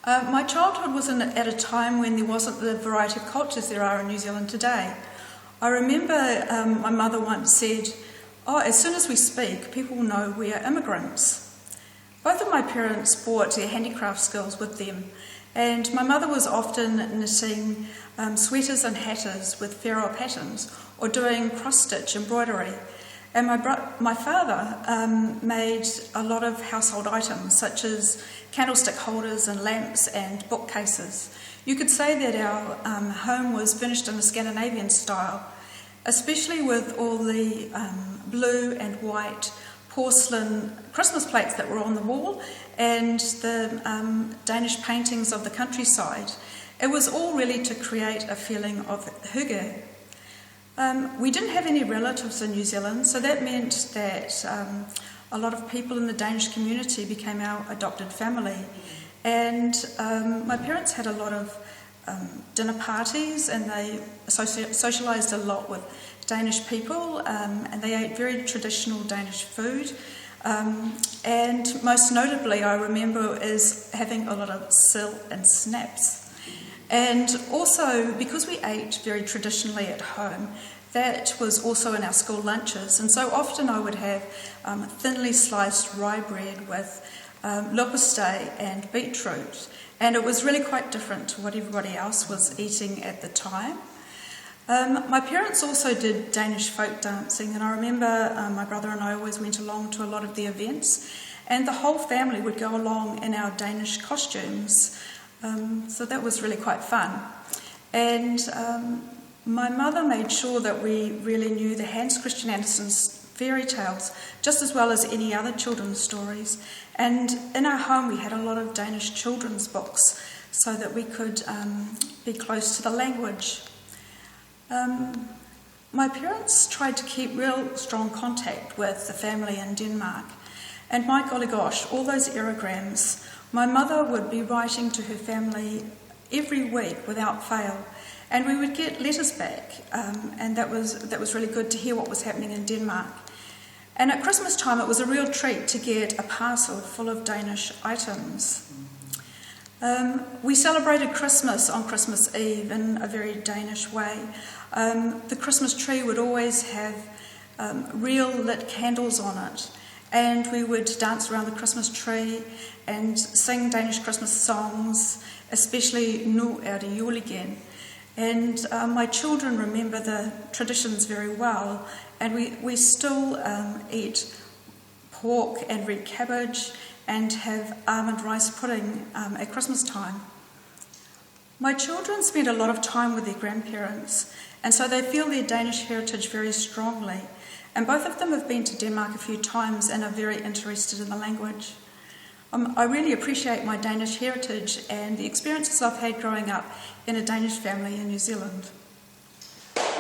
My childhood was at a time when there wasn't the variety of cultures there are in New Zealand today. I remember my mother once said, as soon as we speak, people will know we are immigrants. Both of my parents brought their handicraft skills with them, and my mother was often knitting sweaters and hatters with ferrule patterns or doing cross-stitch embroidery. And my father made a lot of household items, such as candlestick holders and lamps and bookcases. You could say that our home was finished in a Scandinavian style, especially with all the blue and white porcelain Christmas plates that were on the wall and the Danish paintings of the countryside. It was all really to create a feeling of hygge. We didn't have any relatives in New Zealand, so that meant that a lot of people in the Danish community became our adopted family. And my parents had a lot of dinner parties, and they socialised a lot with Danish people, and they ate very traditional Danish food. And most notably, I remember, is having a lot of sill and snaps. And also, because we ate very traditionally at home, that was also in our school lunches. And so often I would have thinly sliced rye bread with leukostay and beetroot. And it was really quite different to what everybody else was eating at the time. My parents also did Danish folk dancing, and I remember my brother and I always went along to a lot of the events, and the whole family would go along in our Danish costumes. So that was really quite fun. And my mother made sure that we really knew the Hans Christian Andersen's fairy tales just as well as any other children's stories. And in our home we had a lot of Danish children's books so that we could be close to the language. My parents tried to keep real strong contact with the family in Denmark. And my golly gosh, all those aerograms, my mother would be writing to her family every week without fail. And we would get letters back, and that was really good to hear what was happening in Denmark. And at Christmas time, it was a real treat to get a parcel full of Danish items. We celebrated Christmas on Christmas Eve in a very Danish way. The Christmas tree would always have real lit candles on it, and we would dance around the Christmas tree and sing Danish Christmas songs, especially Nu er det jul igen. And my children remember the traditions very well, and we still eat pork and red cabbage and have almond rice pudding at Christmas time. My children spend a lot of time with their grandparents, and so they feel their Danish heritage very strongly. And both of them have been to Denmark a few times and are very interested in the language. I really appreciate my Danish heritage and the experiences I've had growing up in a Danish family in New Zealand.